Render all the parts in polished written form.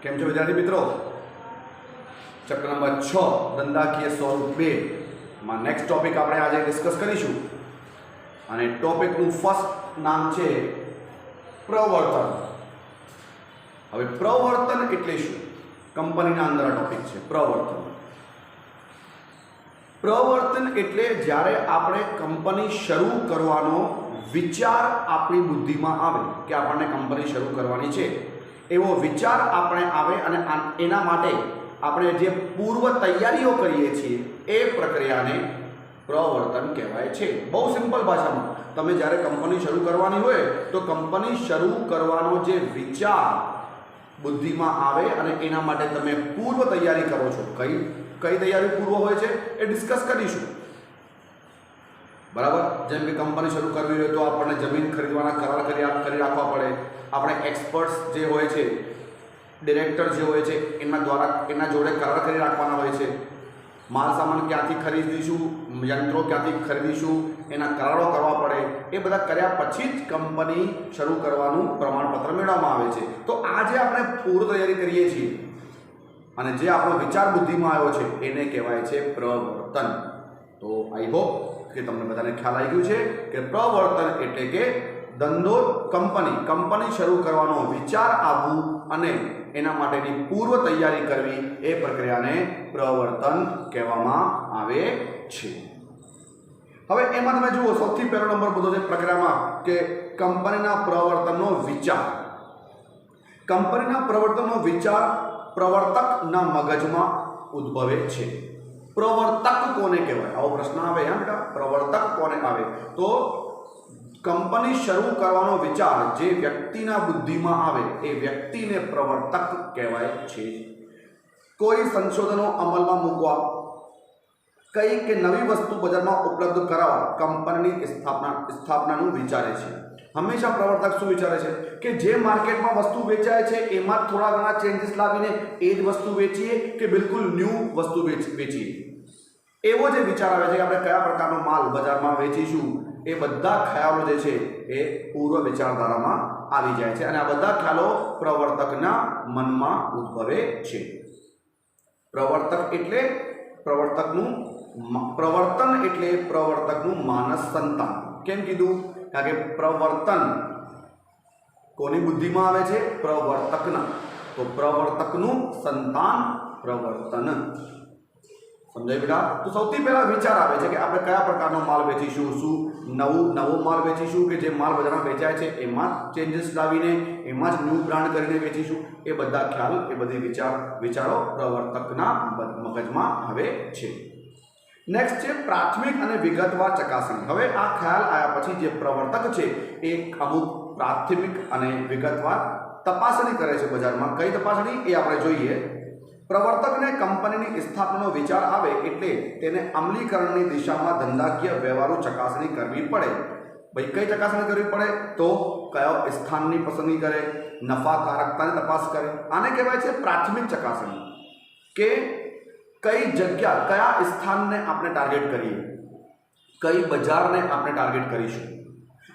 કેમ છો વિદ્યાર્થી મિત્રો? ચક્ર નંબર 6 ધંધાકીય સ્વરૂપ 2 માં નેક્સ્ટ ટોપિક આપણે આજે ડિસ્કસ કરીશું અને ટોપિકનું ફર્સ્ટ નામ છે પ્રવર્તન. હવે પ્રવર્તન એટલે શું? કંપનીના અંદર આ ટોપિક છે પ્રવર્તન. પ્રવર્તન એટલે જ્યારે આપણે કંપની શરૂ કરવાનો વિચાર આપણી બુદ્ધિમાં આવે કે આપણને કંપની શરૂ કરવાની છે, એવો વિચાર આપણે આવે અને એના માટે આપણે જે પૂર્વ તૈયારીઓ કરીએ છીએ એ પ્રક્રિયાને પ્રવર્તન કહેવાય છે. બહુ સિમ્પલ ભાષામાં, તમે જ્યારે કંપની શરૂ કરવાની હોય તો કંપની શરૂ કરવાનો જે વિચાર બુદ્ધિમાં આવે અને એના માટે તમે પૂર્વ તૈયારી કરો છો. કઈ તૈયારી પૂર્વ હોય છે એ ડિસ્કસ કરીશું, બરાબર? જેમ કે કંપની શરૂ કરવી હોય તો આપણને જમીન ખરીદવાના કરાર કરી રાખવા પડે. આપણે એક્સપર્ટ્સ જે હોય છે, ડિરેક્ટર જે હોય છે, એના જોડે કરાર કરી રાખવાના હોય છે. માલ સામાન ક્યાંથી ખરીદીશું, યંત્રો ક્યાંથી ખરીદીશું, એના કરારો કરવા પડે. એ બધા કર્યા પછી જ કંપની શરૂ કરવાનું પ્રમાણપત્ર મેળવવામાં આવે છે. તો આ જે આપણે પૂર્વ તૈયારી કરીએ છીએ અને જે આપણો વિચાર બુદ્ધિમાં આવ્યો છે એને કહેવાય છે પ્રવર્તન. તો આઈ હોપ કે તમને બધાને ખ્યાલ આવી ગયું છે કે પ્રવર્તન એટલે કે ધંધો કંપની શરૂ કરવાનો વિચાર આવવું અને એના માટેની પૂર્વ તૈયારી કરવી, એ પ્રક્રિયાને પ્રવર્તન કહેવામાં આવે છે. હવે એમાં તમે જુઓ, સૌથી પહેલો નંબર બધો છે પ્રક્રિયામાં કે કંપનીના પ્રવર્તનનો વિચાર. કંપનીના પ્રવર્તનનો વિચાર પ્રવર્તકના મગજમાં ઉદ્ભવે છે. પ્રવર્તક કોને કહેવાય? આવો પ્રશ્ન આવે. હા બેટા, પ્રવર્તક કોને આવે? તો કંપની શરૂ કરવાનો વિચાર જે વ્યક્તિના બુદ્ધિમાં આવે એ વ્યક્તિને પ્રવર્તક કહેવાય છે. કોઈ સંશોધનો અમલમાં મૂકવા, કઈ કે નવી વસ્તુ બજારમાં ઉપલબ્ધ કરાવવા કંપનીની સ્થાપનાનું વિચારે છે. હંમેશા પ્રવર્તક શું વિચારે છે કે જે માર્કેટમાં વસ્તુ વેચાય છે એમાં થોડા ઘણા ચેન્જીસ લાવીને એ જ વસ્તુ વેચીએ કે બિલકુલ ન્યૂ વસ્તુ વેચીએ. એવો જે વિચાર આવે છે કે આપણે કયા પ્રકારનો માલ બજારમાં વેચીશું, એ બધા ખ્યાલો જે છે એ પૂર્વ વિચારધારામાં આવી જાય છે અને આ બધા ખ્યાલો પ્રવર્તકના મનમાં ઉદ્ભવે છે. પ્રવર્તન એટલે પ્રવર્તકનું માનસ સંતાન. કેમ કીધું? કારણ કે પ્રવર્તન કોની બુદ્ધિમાં આવે છે? પ્રવર્તકના. તો પ્રવર્તકનું સંતાન પ્રવર્તન. સમજાય બેટા? તો સૌથી પહેલા વિચાર આવે છે કે આપણે કયા પ્રકારનો માલ વેચીશું, શું નવો માલ વેચીશું કે જે માલ બજારમાં વેચાય છે એમાં ચેન્જીસ લાવીને એમાં જ ન્યૂ બ્રાન્ડ કરીને વેચીશું. એ બધા ખ્યાલ, એ બધી વિચારો પ્રવર્તકના મગજમાં આવે છે. નેક્સ્ટ છે પ્રાથમિક અને વિગતવાર ચકાસણી. હવે આ ખ્યાલ આવ્યા પછી જે પ્રવર્તક છે એ અમુક પ્રાથમિક અને વિગતવાર તપાસણી કરે છે બજારમાં. કઈ તપાસણી એ આપણે જોઈએ. પ્રવર્તકને કંપનીની સ્થાપનાનો વિચાર આવે એટલે તેને અમલીકરણની દિશામાં ધંધાકીય વ્યવહારો ચકાસણી કરવી પડે. ભાઈ કઈ ચકાસણી કરવી પડે? તો કયો સ્થાનની પસંદગી કરે, નફાકારકતાની તપાસ કરે. આને કહેવાય છે પ્રાથમિક ચકાસણી. કે કઈ જગ્યા, કયા સ્થાનને આપણે ટાર્ગેટ કરીએ, કઈ બજારને આપણે ટાર્ગેટ કરીશું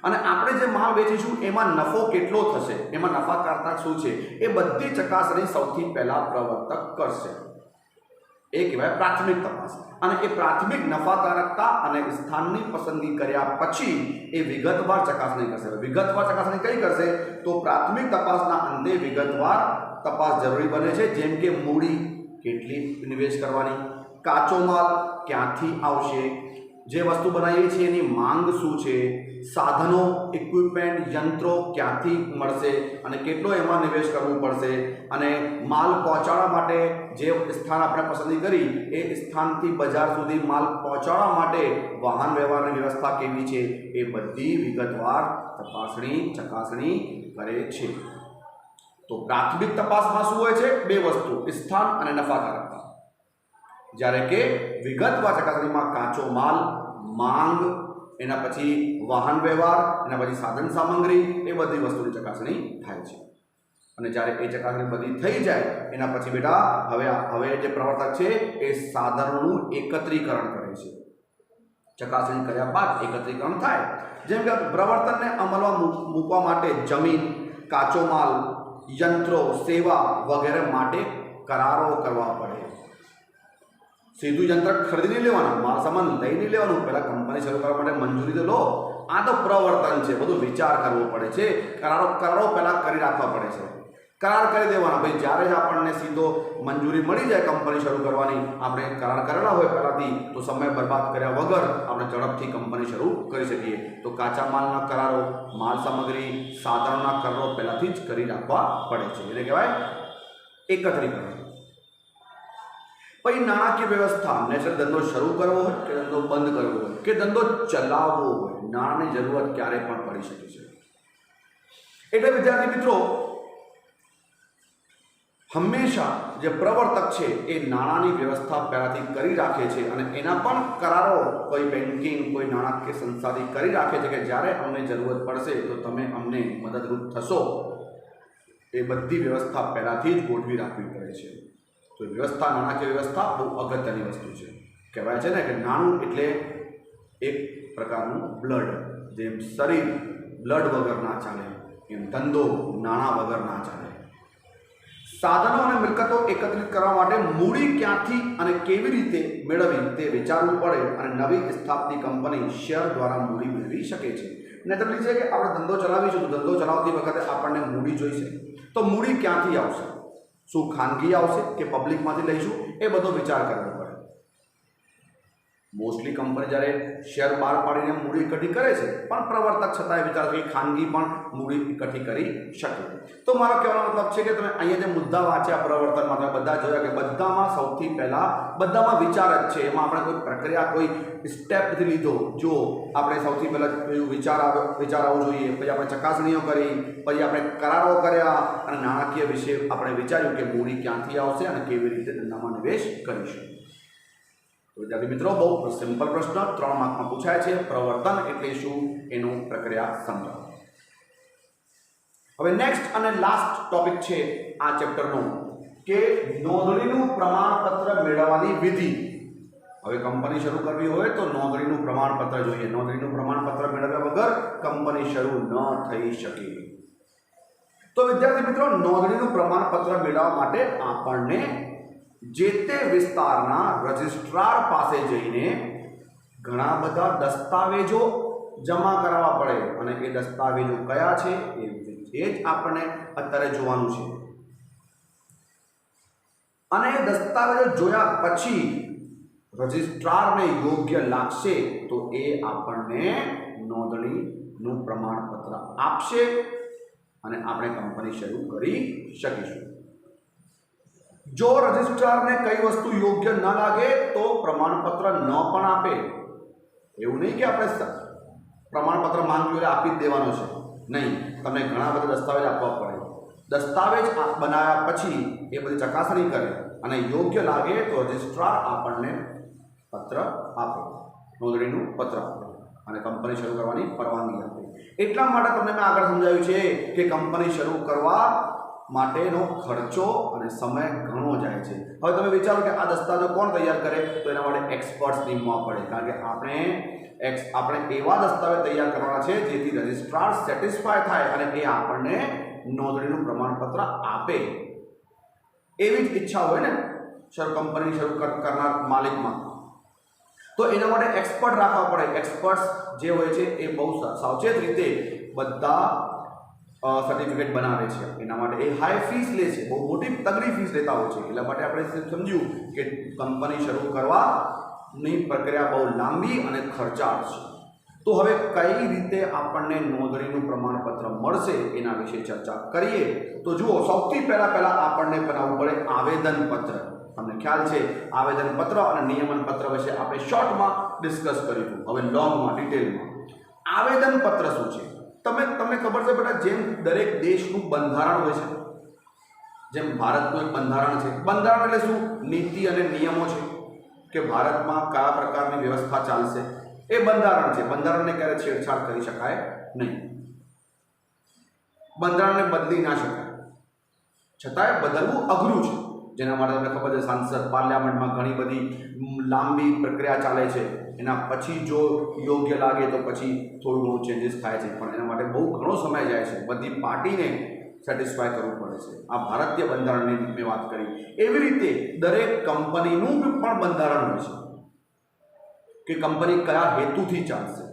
અને આપણે જે માલ વેચીશું એમાં નફો કેટલો થશે, એમાં નફાકારકતા શું છે, એ બધી ચકાસણી સૌથી પહેલા પ્રવર્તક કરશે. એ કહેવાય પ્રાથમિક તપાસ. અને એ પ્રાથમિક નફાકારકતા અને સ્થાનની પસંદગી કર્યા પછી એ વિગતવાર ચકાસણી કરશે. વિગતવાર ચકાસણી કઈ કરશે? તો પ્રાથમિક તપાસના અંતે વિગતવાર તપાસ જરૂરી બને છે. જેમ કે મૂડી કેટલી ઇન્વેસ્ટ કરવાની, કાચો માલ ક્યાંથી આવશે, જે વસ્તુ બનાવીએ છીએ એની માંગ શું છે, સાધનો, ઇક્વિપમેન્ટ, યંત્રો ક્યાંથી મળશે અને કેટલો એમાં નિવેશ કરવું પડશે, અને માલ પહોંચાડવા માટે જે સ્થાન આપણે પસંદગી કરી એ સ્થાનથી બજાર સુધી માલ પહોંચાડવા માટે વાહન વ્યવહારની વ્યવસ્થા કેવી છે, એ બધી વિગતવાર ચકાસણી કરે છે. તો પ્રાથમિક તપાસમાં શું હોય છે? બે વસ્તુ, સ્થાન અને નફાકારકતા. જ્યારે કે વિગતવાર ચકાસણીમાં કાચો માલ, માંગ, એના પછી વાહન વ્યવહાર, એના પછી સાધન સામગ્રી, એ બધી વસ્તુની ચકાસણી થાય છે. અને જ્યારે એ ચકાસણી બધી થઈ જાય એના પછી બેટા હવે જે પ્રવર્તક છે એ સાધનોનું એકત્રીકરણ કરે છે. ચકાસણી કર્યા બાદ એકત્રીકરણ થાય. જેમ કે પ્રવર્તનને અમલમાં મૂકવા માટે જમીન, કાચો માલ, यंत्रों सेवा वगैरह माटे करारो करवा पड़े। सीधું यंत्र खरीदी नहीं लेवाना, माल सामान लई नहीं लेवानुं, पहला कंपनी शरू करवा माटे मंजूरी तो लो। आ तो प्रवर्तन है, बधुं विचार करवो पड़े छे। करारो करारो पहला करी राखवा पड़े छे, करार करी देवाना। भाई ज्यारे ज आपणने सीधो मंजूरी मळी जाए कंपनी शरू करवानी, आपणे करार करेला होय पहेलाथी, तो समय बर्बाद कर्या वगर आपणे झड़पथी कंपनी शरू करी शकीए। तो काचा मालना करारो, माल सामग्री, साधनोना करारो पहेलाथी ज करी राखवा पड़े छे, एटले कहेवाय एकत्रीकरण। पछी नाणाकीय व्यवस्था, नेचर धंधो शरू करवो होय के धंधो बंद करवो होय के धंधो चलावવો होय, नाणांनी जरूरत क्यारे पण पड़ी शके छे। एटले विद्यार्थी मित्रों, हमेशा जे प्रवर्तक छे ए नाणांनी व्यवस्था पहेलाथी करी राखे छे अने एना पण करारो कोई बेंकिंग कोई नाणाकीय संस्थाथी करी राखे छे के ज्यारे अમને जरूरत पड़शे तो તમે अમને मददरूप थशो। ए बधी व्यवस्था पहेलाथी ज गोठवी राखवी पड़े छे। तो व्यवस्था, नाणाकीय व्यवस्था बहुत अगत्यनी वस्तु है। कहेवाय छे ने के नाणुं एटले एक प्रकारनुं ब्लड, जेम शरीर ब्लड वगर ना चाले एम धंधो नाणां वगर ना चाले। साधनों और मिलकतों एकत्रित करवा माटे मूडी क्यांथी अने केवी रीते मेळवी ते विचारवुं पड़े अने नवी स्थापती कंपनी शेर द्वारा मूडी मेळवी शके छे। नहीतर लीजिए कि आपणे धंधो चलावीशुं तो धंधो चलावती वखते आपणने मूडी जोईशे, तो मूडी क्यांथी आवशे? શું ખાનગી આવશે કે પબ્લિકમાંથી લઈશું? એ બધો વિચાર કરવો પડે। મોસ્ટલી કંપની જ્યારે શેર બહાર પાડીને મૂડી એકઠી કરે છે, પણ પ્રવર્તક છતાંય વિચાર કે ખાનગી પણ મૂડી એકઠી કરી શકે। તો મારો કહેવાનો મતલબ છે કે તમે અહીંયા જે મુદ્દા વાંચ્યા પ્રવર્તનમાં, તમે બધા જોયા કે બધામાં સૌથી પહેલાં બધામાં વિચાર જ છે, એમાં આપણે કોઈ પ્રક્રિયા કોઈ સ્ટેપ નથી લીધો। જો આપણે સૌથી પહેલાં વિચાર આવવો જોઈએ, પછી આપણે ચકાસણીઓ કરી, પછી આપણે કરારો કર્યા અને નાણાકીય વિશે આપણે વિચાર્યું કે મૂડી ક્યાંથી આવશે અને કેવી રીતે ધંધામાં નિવેશ કરીશું। तो विद्यार्थी मित्रों, बहुत सिंपल प्रश्न 3 मार्क में पूछाय छे। प्रवर्तन एटले शुं एनु प्रक्रिया समजावो। हवे नेक्स्ट अने लास्ट टॉपिक छे आ चेप्टरनो के नोंधणीनुं प्रमाणपत्र मेळववानी विधि। हवे कंपनी शरू करवी होय तो नोंधणीनुं प्रमाणपत्र जोईए। नोंधणीनुं प्रमाणपत्र मेळव्या वगर कंपनी शरू न थई शके। तो विद्यार्थी मित्रों, नोंधणीनुं प्रमाणपत्र मेळववा माटे आपणने जेते विस्तारना रजिस्ट्रार पासे जईने घणा बधा दस्तावेजो जमा करावा पड़े अने ए दस्तावेजो कया छे ए ज आपणे अत्यारे जोवानुं छे। अने दस्तावेजो जोया पछी रजिस्ट्रारने योग्य लागशे तो ए आपणे नोंधणीनुं प्रमाणपत्र आपशे अने आपणे कंपनी शरू करी शकीशुं। जो रजिस्ट्रार ने कई वस्तु योग्य न लागे तो प्रमाणपत्र न पण आपे। एवं नहीं कि आपणे प्रमाणपत्र मांग्युं आपी ज देवानो छे, नहीं, तमने घणा बधा दस्तावेज आपवा पड़े। दस्तावेज बनाव्या पछी ए बधी चकासणी करे अने योग्य लागे तो रजिस्ट्रार आपणने पत्र आपे, नोंधणीनुं पत्र आपे अने कंपनी शरू करवानी परवानगी आपे। एटला माटे तमने मैं आगळ समजाव्युं छे के कंपनी शरू करवा माटेनो खर्चो अने समय घणो जाय छे। हवे तमे विचारो के आ दस्तावेजो कोण तैयार करे, तो एना माटे एक्सपर्ट्स नीमवा पड़े, कारण के आपणे एवा दस्तावेज तैयार करवाना छे जेथी रजिस्ट्रार सेटिस्फाय थाय अने ए आपणने नोंधणीनुं प्रमाणपत्र आपे। एवी ज इच्छा होय ने कंपनी शरू करनार मालिकमां, तो एना माटे एक्सपर्ट राखवा पड़े। एक्सपर्ट्स जे होय छे ए बहु सावचेत रीते बधा सर्टिफिकेट बनावे छे। एना माटे ए हाई फीस ले छे, बहुत मोटी तगड़ी फीस लेता होय छे। एटला माटे आपणे समज्युं के कंपनी शरू करवानी प्रक्रिया बहुत लांबी अने खर्चाळ छे। तो हवे कई रीते आपणने नोंधणीनुं प्रमाणपत्र मळशे एना विषे चर्चा करीए। तो जुओ, सौथी पहेला आपणने बनावવું પડે आवेदनपत्र। તમને ખ્યાલ છે આવેદનપત્ર અને નિયમનપત્ર વિશે આપણે શોર્ટમાં ડિસ્કસ કર્યું। હવે લોંગમાં ડિટેલમાં આવેદનપત્ર શું છે તમને ખબર છે બેટા? જેમ દરેક દેશનું બંધારણ હોય છે, જેમ ભારતનું એક બંધારણ છે। બંધારણ એટલે શું? નીતિ અને નિયમો છે કે ભારતમાં કયા પ્રકારની વ્યવસ્થા ચાલશે, એ બંધારણ છે। બંધારણને ક્યારે છેડછાડ કરી શકાય નહીં, બંધારણને બદલી ના શકાય, છતાંય બદલવું અઘરું છે। જેના માટે તમને ખબર છે સાંસદ પાર્લામેન્ટમાં ઘણી બધી લાંબી પ્રક્રિયા ચાલે છે। એના પછી જો યોગ્ય લાગે તો પછી થોડું ઘણું ચેન્જીસ થાય છે, પણ એના માટે બહુ ઘણો સમય જાય છે। બધી પાર્ટીને સેટિસ્ફાય કરવું પડે છે। આ ભારતીય બંધારણની મેં વાત કરી। એવી રીતે દરેક કંપનીનું પણ બંધારણ હોય છે કે કંપની કયા હેતુથી ચાલશે,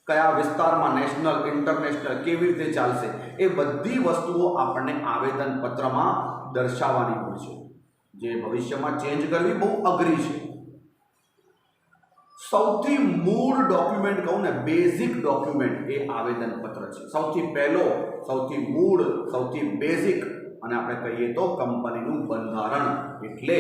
કયા વિસ્તારમાં નેશનલ ઇન્ટરનેશનલ કેવી રીતે ચાલશે, એ બધી વસ્તુઓ આપણને આવેદનપત્રમાં દર્શાવવાની હોય છે, જે ભવિષ્યમાં ચેન્જ કરવી બહુ અઘરી છે। સૌથી મૂળ ડોક્યુમેન્ટ કહું ને, બેઝિક ડોક્યુમેન્ટ એ આવેદનપત્ર છે। સૌથી પહેલો, સૌથી મૂળ, સૌથી બેઝિક અને આપણે કહીએ તો કંપનીનું બંધારણ એટલે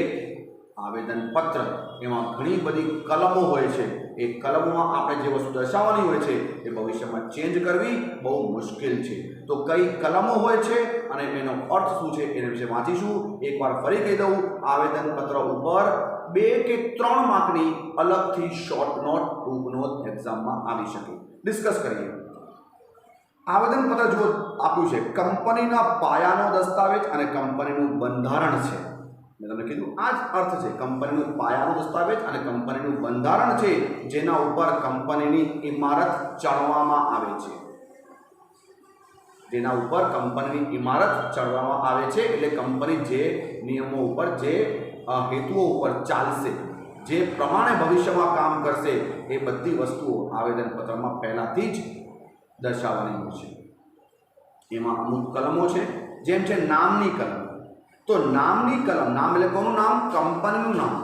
આવેદનપત્ર। એમાં ઘણી બધી કલમો હોય છે। એ કલમોમાં આપણે જે વસ્તુ દર્શાવવાની હોય છે એ ભવિષ્યમાં ચેન્જ કરવી બહુ મુશ્કેલ છે। તો કઈ કલમો હોય છે અને એનો અર્થ શું છે એના વિશે વાંચીશું। એકવાર ફરી કહી દઉં, આવેદનપત્ર ઉપર 2 કે 3 માર્કની અલગથી શોર્ટ નોટ, ટૂંક નોટ એક્ઝામમાં આવી શકે। ડિસ્કસ કરીએ। આવેદનપત્ર જો આપ્યું છે, કંપનીના પાયાનો દસ્તાવેજ અને કંપનીનું બંધારણ છે। મેં તમને કીધું આ જ અર્થ છે, કંપનીનું પાયાનો દસ્તાવેજ અને કંપનીનું બંધારણ છે, જેના ઉપર કંપનીની ઇમારત ચણવામાં આવે છે। જેના ઉપર કંપનીની ઇમારત ચણવામાં આવે છે એટલે કંપની જે નિયમો ઉપર, જે હેતુઓ ઉપર ચાલશે, જે પ્રમાણે ભવિષ્યમાં કામ કરશે, એ બધી વસ્તુઓ આવેદનપત્રમાં પહેલાથી જ દર્શાવવાની હોય છે। એમાં અમુક કલમો છે, જેમ છે નામની કલમ। તો નામની કલમ, નામ એટલે કોનું નામ? કંપનીનું નામ।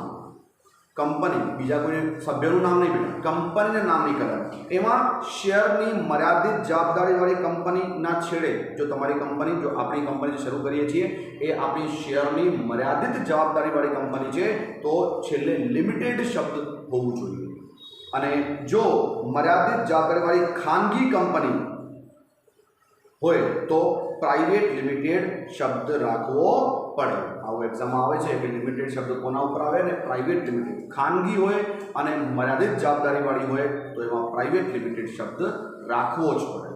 કંપની, બીજા કોઈ સભ્યનું નામ નહીં બેટા, કંપનીના નામની કલમ। એમાં શેરની મર્યાદિત જવાબદારીવાળી કંપનીના છેડે, જો તમારી કંપની, જો આપણી કંપની શરૂ કરીએ છીએ એ આપણી શેરની મર્યાદિત જવાબદારીવાળી કંપની છે, તો છેલ્લે લિમિટેડ શબ્દ હોવું જોઈએ। અને જો મર્યાદિત જવાબદારીવાળી ખાનગી કંપની હોય તો પ્રાઇવેટ લિમિટેડ શબ્દ રાખવો પડે। આવું એક્ઝામમાં આવે છે કે લિમિટેડ શબ્દ કોના ઉપર આવે ને? Private limited. ખાનગી હોય અને મર્યાદિત જવાબદારીવાળી હોય તો એમાં પ્રાઇવેટ લિમિટેડ શબ્દ રાખવો જ પડે।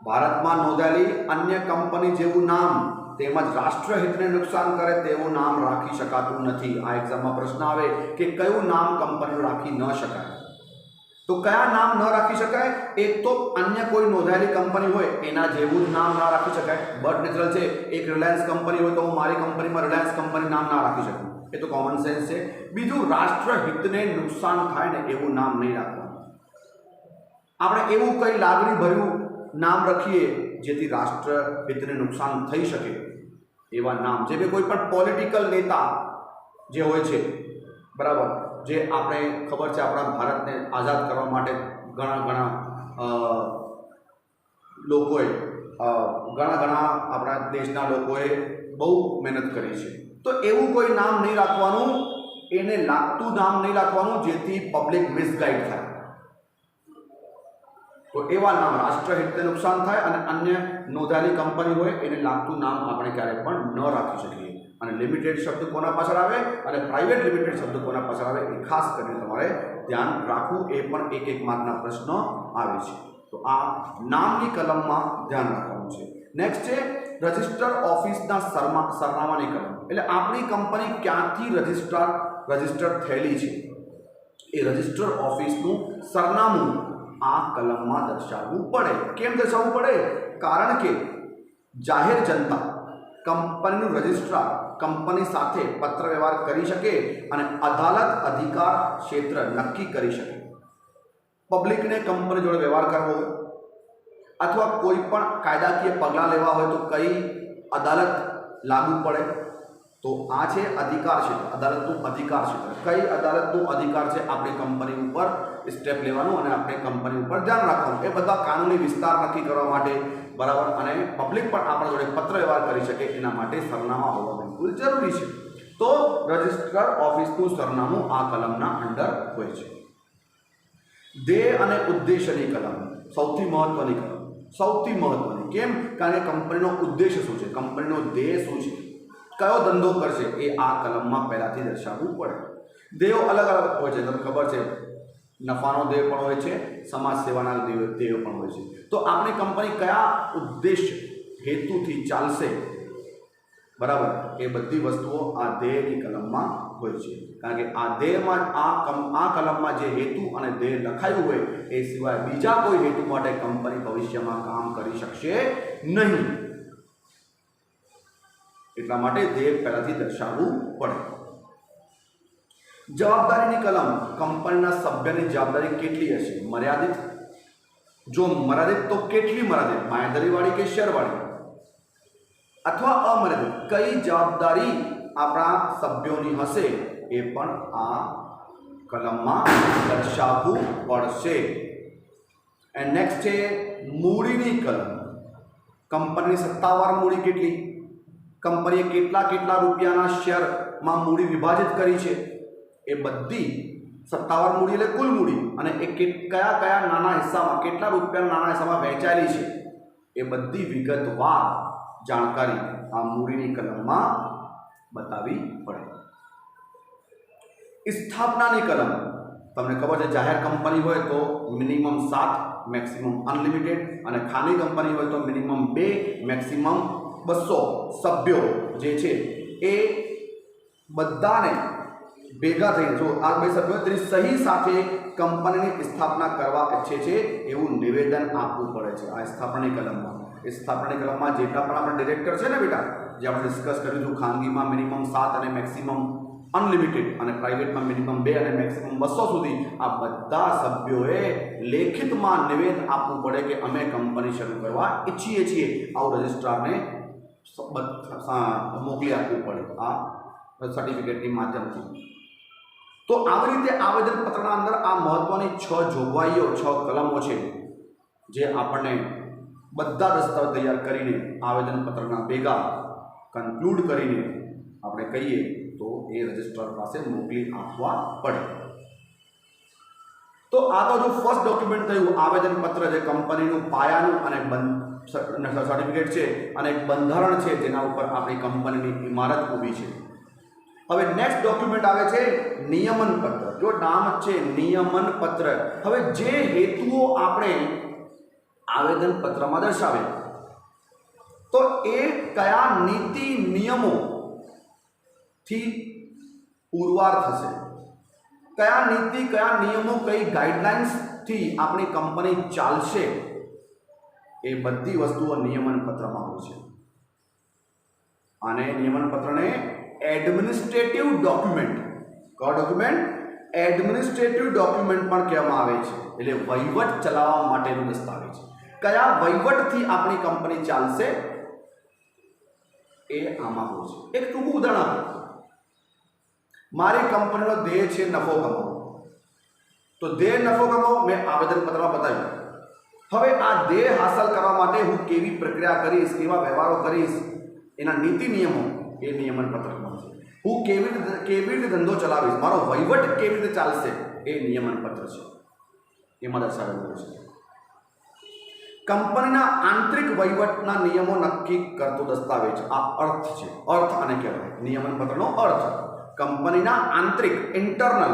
ભારતમાં નોંધાયેલી અન્ય કંપની જેવું નામ તેમજ રાષ્ટ્રહિતને નુકસાન કરે તેવું નામ રાખી શકાતું નથી। આ એક્ઝામમાં પ્રશ્ન આવે કે કયું નામ કંપનીનું રાખી ન શકાય, તો કયા નામ ન રાખી શકાય? એક તો અન્ય કોઈ નોંધાયેલી કંપની હોય એના જેવું જ નામ ના રાખી શકાય, બટ નેચરલ છે। એક રિલાયન્સ કંપની હોય તો હું મારી કંપનીમાં રિલાયન્સ કંપની નામ ના રાખી શકું, એ તો કોમન સેન્સ છે। બીજું, રાષ્ટ્રહિતને નુકસાન થાય ને એવું નામ નહીં રાખવાનું। આપણે એવું કંઈ લાગણી ભર્યું નામ રાખીએ જેથી રાષ્ટ્રહિતને નુકસાન થઈ શકે એવા નામ, જે કોઈ પણ પોલિટિકલ નેતા જે હોય છે, બરાબર, જે આપણે ખબર છે આપણા ભારતને આઝાદ કરવા માટે ઘણા લોકોએ, ઘણા આપણા દેશના લોકોએ બહુ મહેનત કરી છે, તો એવું કોઈ નામ નહીં રાખવાનું, એને લાગતું નામ નહીં રાખવાનું જેથી પબ્લિક મિસગાઈડ થાય। તો એવા નામ, રાષ્ટ્રહિતને નુકસાન થાય અને અન્ય નોંધાયેલી કંપની હોય એને લાગતું નામ આપણે ક્યારેય પણ ન રાખી શકીએ। અને લિમિટેડ શબ્દ કોના પાછળ આવે અને પ્રાઇવેટ લિમિટેડ શબ્દ કોના પાછળ આવે એ ખાસ કરીને તમારે ધ્યાન રાખવું। એ પણ એક માર્કના પ્રશ્નો આવે છે, તો આ નામની કલમમાં ધ્યાન રાખવાનું છે। નેક્સ્ટ છે રજિસ્ટર ઓફિસના સરનામાની કલમ, એટલે આપણી કંપની ક્યાંથી રજિસ્ટર થયેલી છે એ રજિસ્ટર ઓફિસનું સરનામું આ કલમમાં દર્શાવવું પડે। કેમ દર્શાવવું પડે? કારણ કે જાહેર જનતા કંપનીનું રજિસ્ટ્રાર કંપની સાથે પત્ર વ્યવહાર કરી શકે અને અદાલત અધિકાર ક્ષેત્ર નક્કી કરી શકે। પબ્લિકને કંપની જોડે વ્યવહાર કરવો હોય અથવા કોઈ પણ કાયદાકીય પગલાં લેવા હોય તો કઈ અદાલત લાગુ પડે, તો આ છે અધિકાર ક્ષેત્ર, અદાલતનું અધિકાર ક્ષેત્ર। કઈ અદાલતનું અધિકાર છે આપણી કંપની ઉપર સ્ટેપ લેવાનું અને આપણી કંપની ઉપર ધ્યાન રાખવાનું, એ બધા કાનૂની વિસ્તાર નક્કી કરવા માટે, બરાબર, અને પબ્લિક પણ આપણા જોડે પત્ર વ્યવહાર કરી શકે એના માટે સરનામા હોવા બિલકુલ જરૂરી છે। તો રજિસ્ટર ઓફિસનું સરનામું આ કલમના અંડર હોય છે। ધ્યેય અને ઉદ્દેશ્યની કલમ સૌથી મહત્વની કલમ, સૌથી મહત્વની। કેમ? કારણ કે કંપનીનો ઉદ્દેશ્ય શું છે, કંપનીનો ધ્યેય શું છે, કયો ધંધો કરશે એ આ કલમમાં પહેલાથી દર્શાવવું પડે। ધ્યેયો અલગ અલગ હોય છે, તમને ખબર છે, નફાનો ધ્યેય પણ હોય છે, સમાજ સેવાના ધ્યેયો પણ હોય છે। તો આપણી કંપની કયા ઉદ્દેશ્ય હેતુથી ચાલશે, બરાબર, એ બધી વસ્તુઓ આ ધ્યેયની કલમમાં હોય છે, કારણ કે આ ધ્યેયમાં આ કલમમાં જે હેતુ અને ધ્યેય લખાયું હોય એ સિવાય બીજા કોઈ હેતુ માટે કંપની ભવિષ્યમાં કામ કરી શકશે નહીં. એટલા માટે ધ્યેય પહેલાથી દર્શાવવું પડે. જવાબદારીની કલમ, કંપનીના સભ્યની જવાબદારી કેટલી હશે? મર્યાદિત. જો મર્યાદિત તો કેટલી મર્યાદિત? બાંયધરીવાળી કે શેરવાળી? અથવા અમર્યાદિત? કઈ જવાબદારી આપણા સભ્યોની હશે એ પણ આ કલમમાં દર્શાવવું પડશે. એન્ડ નેક્સ્ટ છે મૂડીની કલમ. કંપનીની સત્તાવાર મૂડી કેટલી? કંપનીએ કેટલા રૂપિયાના શેરમાં મૂડી વિભાજિત કરી છે એ બધી સત્તાવાર મૂડી એટલે કુલ મૂડી, અને એ કયા નાના હિસ્સામાં કેટલા રૂપિયાના નાના હિસ્સામાં વહેંચાયેલી છે એ બધી વિગતવાર જાણકારી આ મૂડીની કલમમાં બતાવવી પડે. સ્થાપનાની કલમ. તમને ખબર છે જાહેર કંપની હોય તો મિનિમમ 7 મેક્સિમમ અનલિમિટેડ, અને ખાનગી કંપની હોય તો મિનિમમ 2 મેક્સિમમ 200 સભ્યો જે છે એ બધાને ભેગા થઈને, જો આ બે સભ્યો તેની સહી સાથે કંપનીની સ્થાપના કરવા ઈચ્છે છે એવું નિવેદન આપવું પડે છે આ સ્થાપનાની કલમમાં. એ સ્થાપનાની કલમમાં જેટલા પણ આપણા ડિરેક્ટર છે ને બેટા, જે આપણે ડિસ્કસ કર્યું હતું, ખાનગીમાં મિનિમમ 7 અને મેક્સિમમ અનલિમિટેડ, અને પ્રાઇવેટમાં મિનિમમ 2 અને મેક્સિમમ 200 સુધી, આ બધા સભ્યોએ લેખિતમાં નિવેદન આપવું પડે કે અમે કંપની શરૂ કરવા ઈચ્છીએ છીએ. આવું રજિસ્ટ્રારને મોકલી આપવું પડે આ સર્ટિફિકેટની માધ્યમથી. તો આવી રીતે આવેદનપત્રના અંદર આ મહત્વની 6 જોગવાઈઓ, 6 કલમો છે જે આપણને બધા દસ્તાવેજ તૈયાર કરીને આવેદનપત્રના ભેગા કન્ક્લુડ કરીને આપણે કહીએ તો એ રજિસ્ટ્રાર પાસે મોકલી આપવા પડે. તો આ તો જો ફર્સ્ટ ડોક્યુમેન્ટ થયું આવેદનપત્ર, જે કંપનીનું પાયાનું અને સર્ટિફિકેટ છે અને એક બંધારણ છે જેના ઉપર આપણી કંપનીની ઇમારત ઊભી છે. હવે નેક્સ્ટ ડોક્યુમેન્ટ આવે છે નિયમન પત્ર. જો નામ છે નિયમન પત્ર. હવે જે હેતુઓ આપણે આવેદનપત્રમાં દર્શાવે તો એ કયા નીતિ નિયમોથી પુરવાર થશે, કયા નીતિ કયા નિયમો કઈ ગાઈડલાઇન્સથી આપણી કંપની ચાલશે, એ બધી વસ્તુઓ નિયમન પત્રમાં હોય છે. અને નિયમન પત્રને એડમિનિસ્ટ્રેટિવ ડોક્યુમેન્ટ, કયો ડોક્યુમેન્ટ? એડમિનિસ્ટ્રેટિવ ડોક્યુમેન્ટ પણ કહેવામાં આવે છે. એટલે વહીવટ ચલાવવા માટેનું દસ્તાવેજ. કયા વહીવટથી આપણી કંપની ચાલશે એ આમાં હોય છે. એક ટૂંકું ઉદાહરણ આપો. મારી કંપનીનો ધ્યેય છે નફો કમાવો, તો ધ્યેય નફો કમાવો મેં આવેદનપત્રમાં બતાવ્યું. હવે આ ધ્યેય હાંસલ કરવા માટે હું કેવી પ્રક્રિયા કરીશ, કેવા વ્યવહારો કરીશ, એના નીતિ નિયમો એ નિયમન પત્રમાં છે. હું કેવી રીતે ધંધો ચલાવીશ, મારો વહીવટ કેવી રીતે ચાલશે એ નિયમન પત્ર છે, એમાં દર્શાવેલું છે. કંપનીના આંતરિક વહીવટના નિયમો નક્કી કરતો દસ્તાવેજ આ અર્થ છે. અર્થ આને કહેવાય, નિયમન પત્રનો અર્થ. કંપનીના આંતરિક ઇન્ટરનલ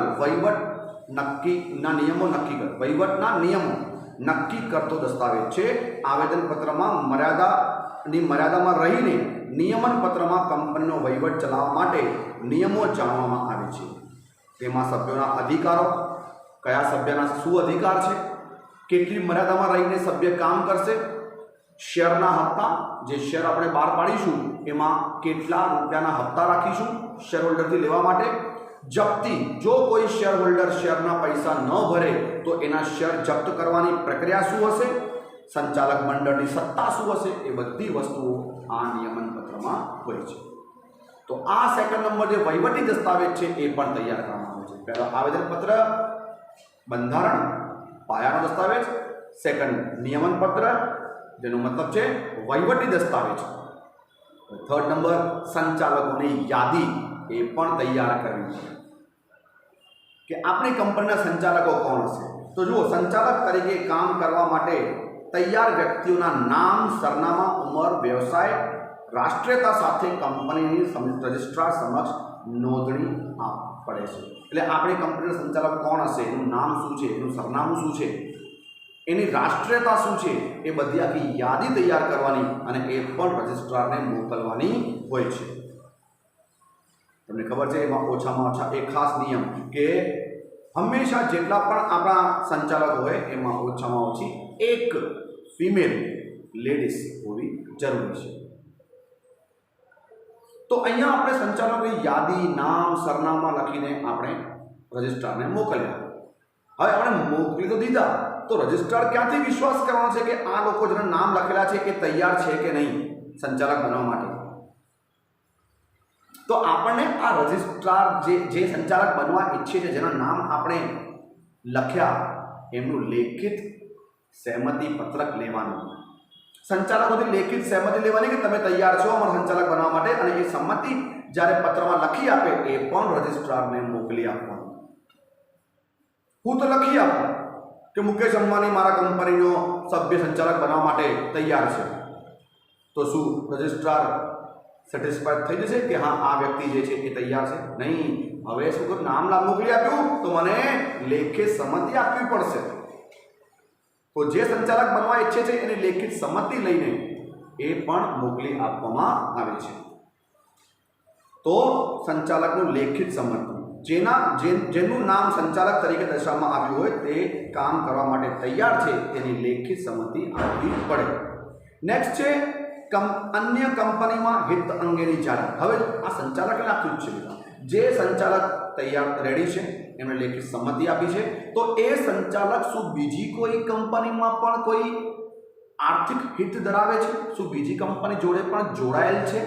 વહીવટના નિયમો નક્કી કરતો દસ્તાવેજ છે. આવેદનપત્રમાં મર્યાદામાં રહીને નિયમન પત્રમાં કંપનીનો વહીવટ ચલાવવા માટે નિયમો જાણવામાં આવે છે. તેમાં સભ્યોના અધિકારો, કયા સભ્યના શું અધિકાર છે, કેટલી મર્યાદામાં રહીને સભ્ય કામ કરશે, શેરના હપ્તા, જે શેર આપણે બહાર પાડીશું એમાં કેટલા રૂપિયાના હપ્તા રાખીશું શેરહોલ્ડરથી લેવા માટે, જપ્તી, જો કોઈ શેરહોલ્ડર શેરના પૈસા ન ભરે તો એના શેર જપ્ત કરવાની પ્રક્રિયા શું હશે, સંચાલક મંડળની સત્તા શું હશે, એ બધી વસ્તુઓ આ નિયમન પત્રમાં હોય છે. તો આ સેકન્ડ નંબર જે વહીવટી દસ્તાવેજ છે એ પણ તૈયાર કરવામાં આવે છે. પહેલો આવેદનપત્ર, બંધારણ, પાયાનો દસ્તાવેજ. સેકન્ડ નિયમન પત્ર, જેનો મતલબ છે વહીવટી દસ્તાવેજ. થર્ડ નંબર સંચાલકોની યાદી એ પણ તૈયાર કરવી છે કે આપણી કંપનીના સંચાલકો કોણ હશે. તો જુઓ, સંચાલક તરીકે કામ કરવા માટે તૈયાર વ્યક્તિઓના નામ, સરનામા, ઉંમર, વ્યવસાય, રાષ્ટ્રીયતા સાથે કંપનીની રજિસ્ટ્રાર સમક્ષ નોંધણી પડે છે. એટલે આપણી કંપનીના સંચાલક કોણ હશે, એનું નામ શું છે, એનું સરનામું શું છે, એની રાષ્ટ્રીયતા શું છે, એ બધી આખી યાદી તૈયાર કરવાની અને એ પણ રજિસ્ટ્રારને મોકલવાની હોય છે. તમને ખબર છે એમાં ઓછામાં ઓછા એક ખાસ નિયમ કે હંમેશા જેટલા પણ આપણા સંચાલક હોય એમાં ઓછામાં ઓછી એક ફિમેલ લેડીઝ હોવી જરૂરી છે. તો અહીંયા આપણે સંચાલકોની યાદી, નામ, સરનામા લખીને આપણે રજિસ્ટ્રારને મોકલ્યા. હવે આપણે મોકલી તો દીધા, તો રજિસ્ટ્રાર ક્યાંથી વિશ્વાસ કરવાનો છે કે આ લોકો જેના નામ લખેલા છે એ તૈયાર છે કે નહીં સંચાલક બનવા માટે? તો આપણને આ રજિસ્ટ્રાર જે સંચાલક બનવા ઈચ્છે છે, જેના નામ આપણે લખ્યા, એમનું લેખિત સહેમતિ પત્રક લેવાનું. સંચાલકોથી લેખિત સહેમતિ લેવાની કે તમે તૈયાર છો અમારા સંચાલક બનવા માટે, અને એ સંમતિ જ્યારે પત્રમાં લખી આપે એ પણ રજિસ્ટ્રારને મોકલી આપવાનું. હું તો લખી આપું કે મુકેશ અંબાણી મારા કંપનીનો સભ્ય સંચાલક બનવા માટે તૈયાર છે, તો શું રજિસ્ટ્રાર સેટિસ્ફાઈડ થઈ જશે કે હા આ વ્યક્તિ જે છે એ તૈયાર છે? નહીં. હવે શું કરું, નામ મોકલી આપ્યું તો મને લેખિત સંમતિ આપવી પડશે. તો જે સંચાલક બનવા ઈચ્છે છે એની લેખિત સંમતિ લઈને એ પણ મોકલી આપવામાં આવે છે. તો સંચાલકનું લેખિત સંમતિ, જેનું નામ સંચાલક તરીકે દર્શાવવામાં આવ્યું હોય તે કામ કરવા માટે તૈયાર છે તેની લેખિત સંમતિ આપવી પડે. નેક્સ્ટ છે અન્ય કંપનીમાં હિત અંગેની જાહેરાત. હવે આ સંચાલક લખ્યું જ છે, જે સંચાલક તૈયાર રેડી છે એમણે લેખિત સંમતિ આપી છે, તો એ સંચાલક શું બીજી કોઈ કંપનીમાં પણ કોઈ આર્થિક હિત ધરાવે છે? શું બીજી કંપની જોડે પણ જોડાયેલ છે?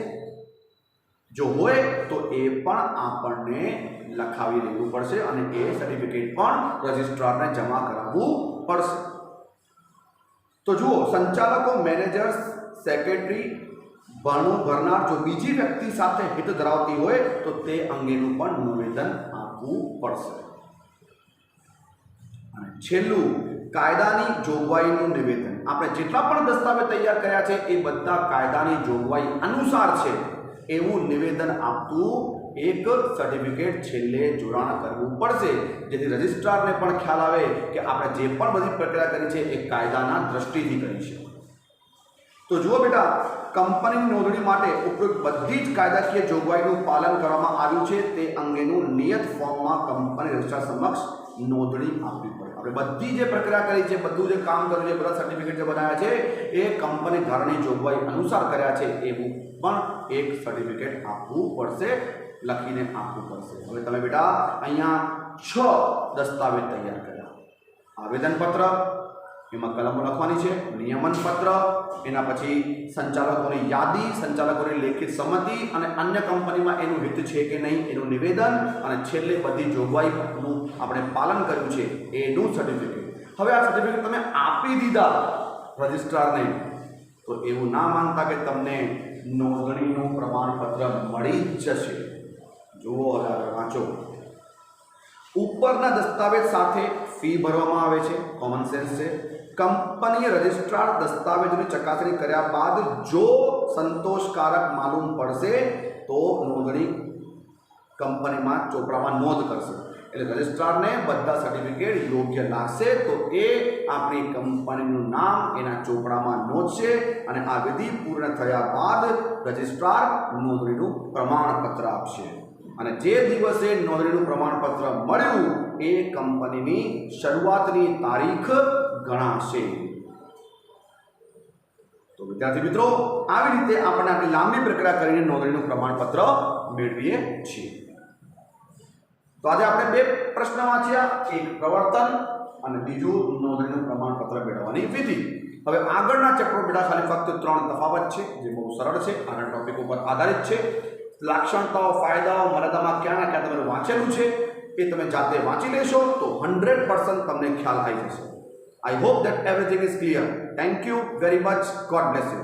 જો હોય તો એ પણ આપણને લખાવી લેવું પડશે અને એ સર્ટિફિકેટ પણ રજિસ્ટ્રારને જમા કરાવવું પડશે. તો જુઓ, સંચાલકો, મેનેજર્સ, સેક્રેટરી, ભરનાર જો બીજી વ્યક્તિ સાથે હિત ધરાવતી હોય તો તે અંગેનું પણ નિવેદન આપવું પડશે. અને છેલ્લું, કાયદાની જોગવાઈનું નિવેદન. આપણે જેટલા પણ દસ્તાવેજ તૈયાર કર્યા છે એ બધા કાયદાની જોગવાઈ અનુસાર છે એવું નિવેદન આપતું એક સર્ટિફિકેટ છેલ્લે જોડાણ કરવું પડશે, જેથી રજિસ્ટ્રારને પણ ખ્યાલ આવે કે આપણે જે પણ બધી પ્રક્રિયા કરી છે એ કાયદાના દ્રષ્ટિથી કરી છે. તો જુઓ બેટા, કંપનીની નોંધણી માટે ઉપરોક્ત બધી જ કાયદાકીય જોગવાઈનું પાલન કરવામાં આવ્યું છે તે અંગેનું નિયત ફોર્મમાં કંપની રજિસ્ટ્રાર સમક્ષ નોંધણી આપવી પડે. આપણે બધી જે પ્રક્રિયા કરી છે, બધું જે કામ કર્યું છે, બધા સર્ટિફિકેટ જે બનાવ્યા છે એ કંપની ધારાની જોગવાઈ અનુસાર કર્યા છે એવું પણ એક સર્ટિફિકેટ આપવું પડશે, લખીને આપવું પડશે. હવે તમે બેટા અહીંયા 6 દસ્તાવેજ તૈયાર કર્યા. આવેદનપત્ર, એમાં કલમો લખવાની છે, નિયમન પત્ર, એના પછી સંચાલકોની યાદી, સંચાલકોની લેખિત સંમતિ અને અન્ય કંપનીમાં એનું હિત છે કે નહીં એનું નિવેદન, અને છેલ્લે બધી જોગવાઈનું આપણે પાલન કર્યું છે એનું સર્ટિફિકેટ. હવે આ સર્ટિફિકેટ તમે આપી દીધા રજિસ્ટ્રારને તો એવું ના માનતા કે તમને નોંધણીનું પ્રમાણપત્ર મળી જ જશે. જુઓ, આગળ વાંચો. ઉપરના દસ્તાવેજ સાથે ફી ભરવામાં આવે છે, કોમન સેન્સ છે. કંપનીએ રજિસ્ટ્રાર દસ્તાવેજોની ચકાસણી કર્યા બાદ જો સંતોષકારક માલુમ પડશે તો નોંધણી કંપનીમાં ચોપડામાં નોંધ કરશે. એટલે રજિસ્ટ્રારને બધા સર્ટિફિકેટ યોગ્ય લાગશે તો એ આપણી કંપનીનું નામ એના ચોપડામાં નોંધશે અને આ વિધિ પૂર્ણ થયા બાદ રજિસ્ટ્રાર નોંધણીનું પ્રમાણપત્ર આપશે. અને જે દિવસે નોંધણીનું પ્રમાણપત્ર મળ્યું એ કંપનીની શરૂઆતની તારીખ ગણાશે. તો વિદ્યાર્થી મિત્રો, આવી રીતે આપણે આટલી લાંબી પ્રક્રિયા કરીને નોંધણીનું પ્રમાણપત્ર મેળવીએ છીએ. તો આજે આપણે 2 પ્રશ્ન વાંચ્યા, એક પ્રવર્તન અને બીજું નોંધણીનું પ્રમાણપત્ર મેળવવાની વિધિ. હવે આગળના ચેપ્ટર બેટા ખાલી ફક્ત 3 તફાવત છે જે બહુ સરળ છે, આના ટોપિક ઉપર આધારિત છે. લાક્ષણિકતાઓ, ફાયદાઓ, મર્યાદામાં ક્યાં ક્યાં તમે વાંચેલું છે એ તમે જાતે વાંચી લેશો તો 100% તમને ખ્યાલ આવી જશે. I hope that everything is clear. Thank you very much. God bless you.